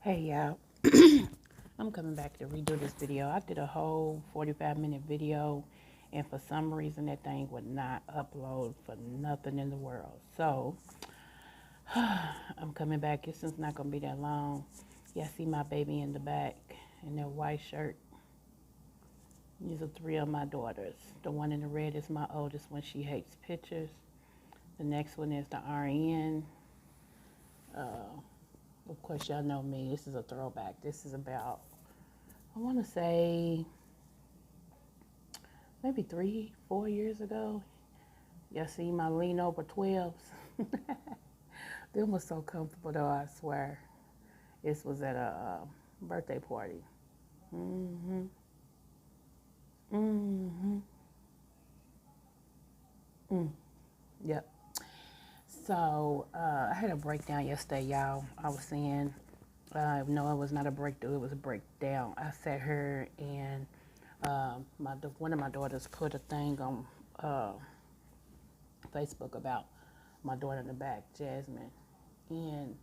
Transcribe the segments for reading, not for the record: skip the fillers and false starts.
Hey y'all, I'm coming back to redo this video. I did a whole 45-minute video, and for some reason that thing would not upload for nothing in the world. So I'm coming back. This is not gonna be that long. Yeah, see my baby in the back in that white shirt. These are three of my daughters. The one in the red is my oldest one. She hates pictures. The next one is the RN. Of course, y'all know me. This is a throwback. This is about, I want to say, maybe 3, 4 years ago. Y'all see my lean over 12s? Them was so comfortable though, I swear. This was at a birthday party. Mm-hmm. Mm-hmm. Mm. Yep. So I had a breakdown yesterday, y'all. I was saying, no, it was not a breakthrough. It was a breakdown. I sat here and one of my daughters put a thing on Facebook about my daughter in the back, Jasmine, and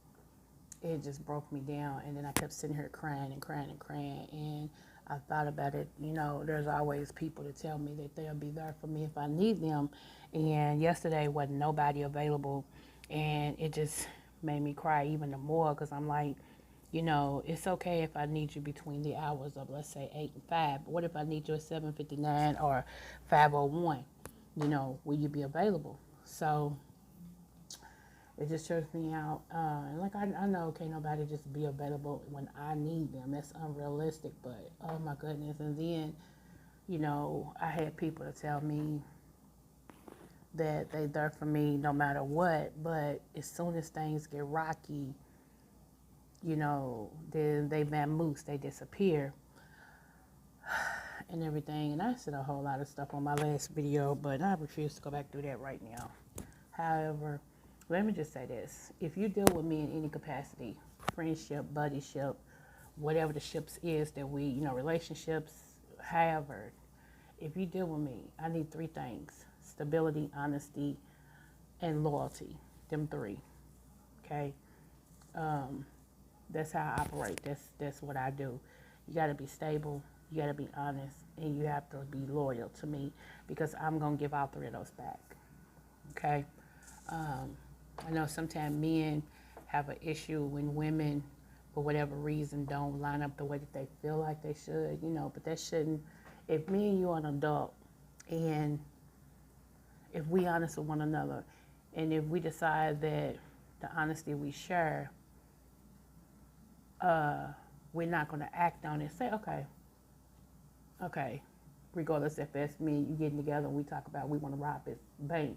it just broke me down. And then I kept sitting here crying and crying and crying. And I thought about it. You know, there's always people to tell me that they'll be there for me if I need them. And yesterday wasn't nobody available, and it just made me cry even more because I'm like, you know, it's okay if I need you between the hours of, let's say, 8 and 5. But what if I need you at 7:59 or 5:01? You know, will you be available? So it just trips me out. And like I know, can't nobody just be available when I need them. That's unrealistic. But oh my goodness! And then, you know, I had people to tell me that they there for me no matter what. But as soon as things get rocky, you know, then they vamoose, they disappear and everything. And I said a whole lot of stuff on my last video, but I refuse to go back through that right now. However, let me just say this. If you deal with me in any capacity, friendship, buddyship, whatever the ships is that we, you know, relationships, however, if you deal with me, I need three things: stability, honesty, and loyalty. Them three, okay? That's how I operate. That's what I do. You got to be stable, you got to be honest, and you have to be loyal to me because I'm going to give all three of those back, okay? I know sometimes men have an issue when women, for whatever reason, don't line up the way that they feel like they should, you know, but that shouldn't. If me and you are an adult, and if we honest with one another, and if we decide that the honesty we share, we're not going to act on it. Say, okay, regardless if that's me and you getting together and we talk about we want to rob this bank.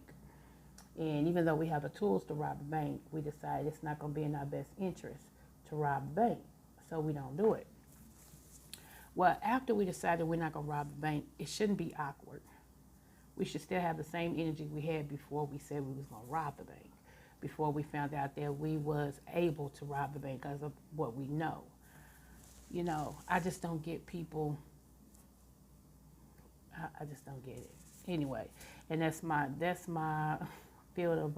And even though we have the tools to rob a bank, we decide it's not going to be in our best interest to rob a bank. So we don't do it. Well, after we decided we're not going to rob a bank, it shouldn't be awkward. We should still have the same energy we had before we said we was going to rob the bank. Before we found out that we was able to rob the bank because of what we know. You know, I just don't get people. I just don't get it. Anyway, and that's my field of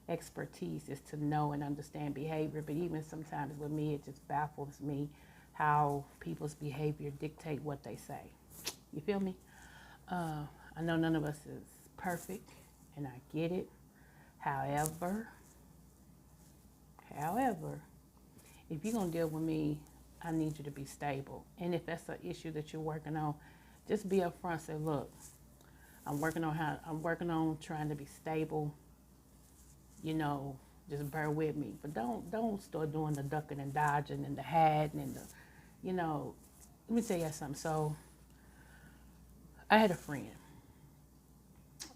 expertise is to know and understand behavior. But even sometimes with me, it just baffles me how people's behavior dictate what they say. You feel me? I know none of us is perfect, and I get it. However, if you're gonna deal with me, I need you to be stable. And if that's an issue that you're working on, just be upfront. Say, look, I'm working on trying to be stable. You know, just bear with me. But don't start doing the ducking and dodging and the hiding and the, you know. Let me tell you something. So I had a friend,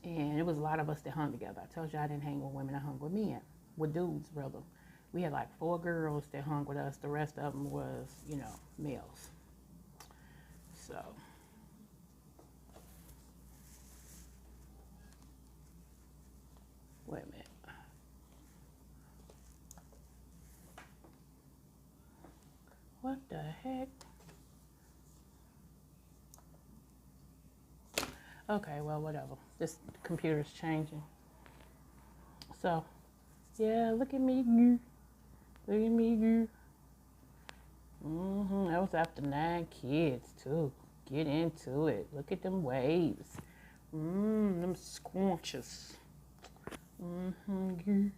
and it was a lot of us that hung together. I told you I didn't hang with women. I hung with men, with dudes rather. We had like 4 girls that hung with us. The rest of them was, you know, males. So wait a minute. What the heck? Okay, well, whatever. This computer's changing. So, yeah, look at me. Look at me. house after 9 kids, too. Get into it. Look at them waves. Them squanches. Mm-hmm.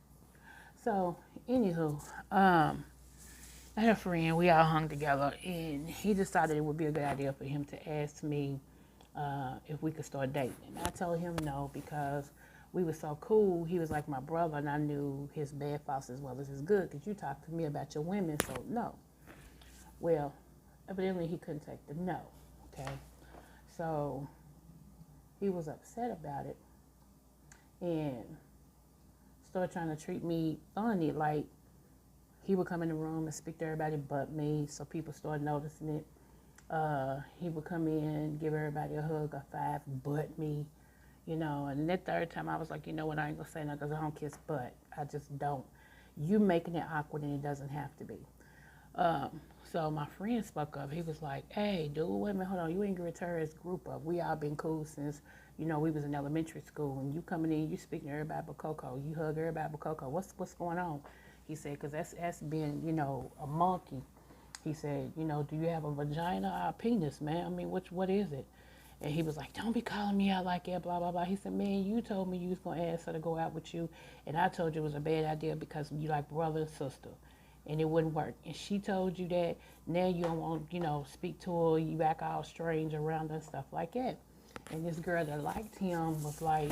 So, anywho, I had a friend, we all hung together, and he decided it would be a good idea for him to ask me if we could start dating. And I told him no because we were so cool. He was like my brother, and I knew his bad faults as well as his good because you talked to me about your women, so no. Well, evidently he couldn't take the no, okay? So he was upset about it and started trying to treat me funny, like he would come in the room and speak to everybody but me, so people started noticing it. He would come in, give everybody a hug, a five, but me, and that third time I was like, you know what, I ain't gonna say nothing because I don't kiss butt. I just don't. You making it awkward and it doesn't have to be. So my friend spoke up. He was like, hey, dude, wait a minute, hold on. You ain't gonna tear this group up. We all been cool since, we was in elementary school. When you coming in, you speaking to everybody but Coco. You hug everybody but Coco. What's going on? He said, because that's being, a monkey. He said, do you have a vagina or a penis, man? I mean, what is it? And he was like, don't be calling me out like that, blah, blah, blah. He said, man, you told me you was going to ask her to go out with you. And I told you it was a bad idea because you like brother and sister. And it wouldn't work. And she told you that. Now you don't want, speak to her. You act all strange around her and stuff like that. And this girl that liked him was like,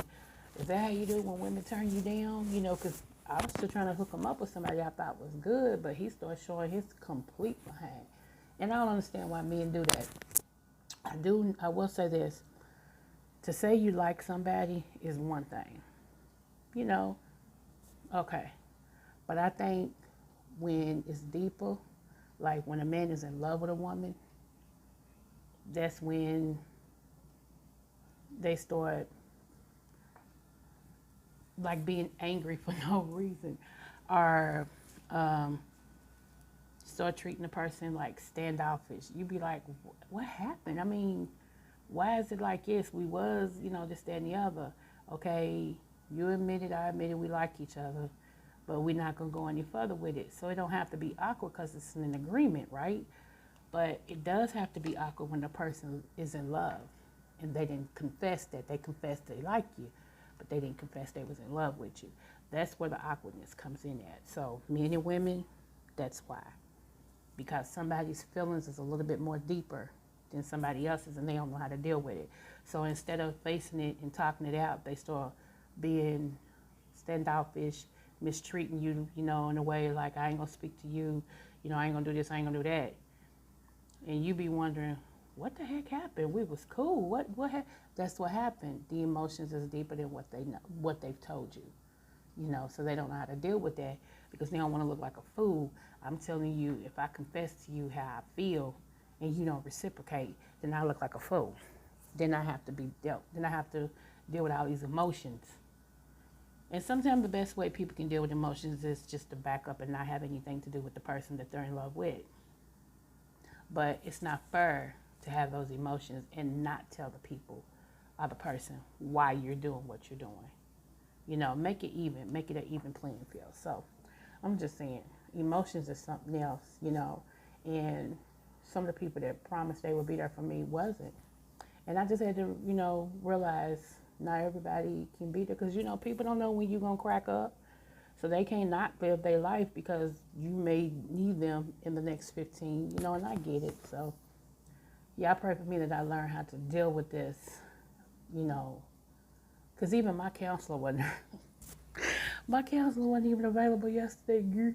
is that how you do when women turn you down? Because I was still trying to hook him up with somebody I thought was good, but he started showing his complete behind. And I don't understand why men do that. I will say this. To say you like somebody is one thing. Okay. But I think when it's deeper, like when a man is in love with a woman, that's when they start like being angry for no reason, or start treating the person like standoffish. You be like, what happened? I mean, why is it like this? We was, this, that, and the other. Okay, you admitted, I admitted we like each other, but we're not going to go any further with it. So it don't have to be awkward because it's an agreement, right? But it does have to be awkward when the person is in love and they didn't confess that. They confessed they like you, but they didn't confess they was in love with you. That's where the awkwardness comes in at. So men and women, that's why. Because somebody's feelings is a little bit more deeper than somebody else's and they don't know how to deal with it. So instead of facing it and talking it out, they start being standoffish, mistreating you, in a way like, I ain't gonna speak to you, I ain't gonna do this, I ain't gonna do that. And you be wondering, what the heck happened? We was cool. What That's what happened. The emotions is deeper than what they know, what they've told you. So they don't know how to deal with that because they don't want to look like a fool. I'm telling you, if I confess to you how I feel and you don't reciprocate, then I look like a fool. Then I have to deal with all these emotions. And sometimes the best way people can deal with emotions is just to back up and not have anything to do with the person that they're in love with. But it's not fair to have those emotions and not tell the people or the person why you're doing what you're doing. Make it even, make it an even playing field. So I'm just saying, emotions is something else, and some of the people that promised they would be there for me wasn't. And I just had to, realize not everybody can be there because, people don't know when you're going to crack up. So they can't not live their life because you may need them in the next 15, and I get it. So, yeah, I pray for me that I learn how to deal with this, because even my counselor wasn't, even available yesterday, girl.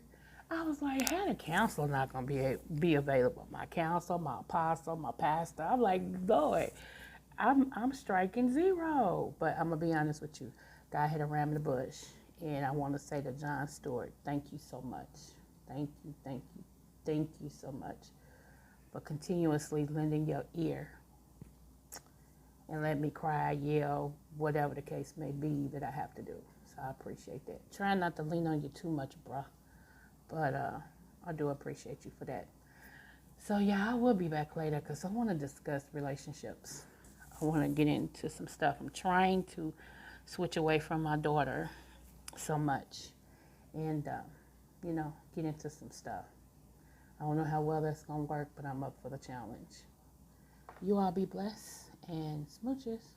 I was like, how the counselor not going to be available? My counselor, my apostle, my pastor. I'm like, Lord, I'm striking zero. But I'm going to be honest with you. God had a ram in the bush. And I want to say to John Stewart, thank you so much. Thank you so much for continuously lending your ear and let me cry, yell, whatever the case may be that I have to do. So I appreciate that. Try not to lean on you too much, bruh. But I do appreciate you for that. So yeah, I will be back later because I want to discuss relationships. I want to get into some stuff. I'm trying to switch away from my daughter so much and, get into some stuff. I don't know how well that's going to work, but I'm up for the challenge. You all be blessed and smooches.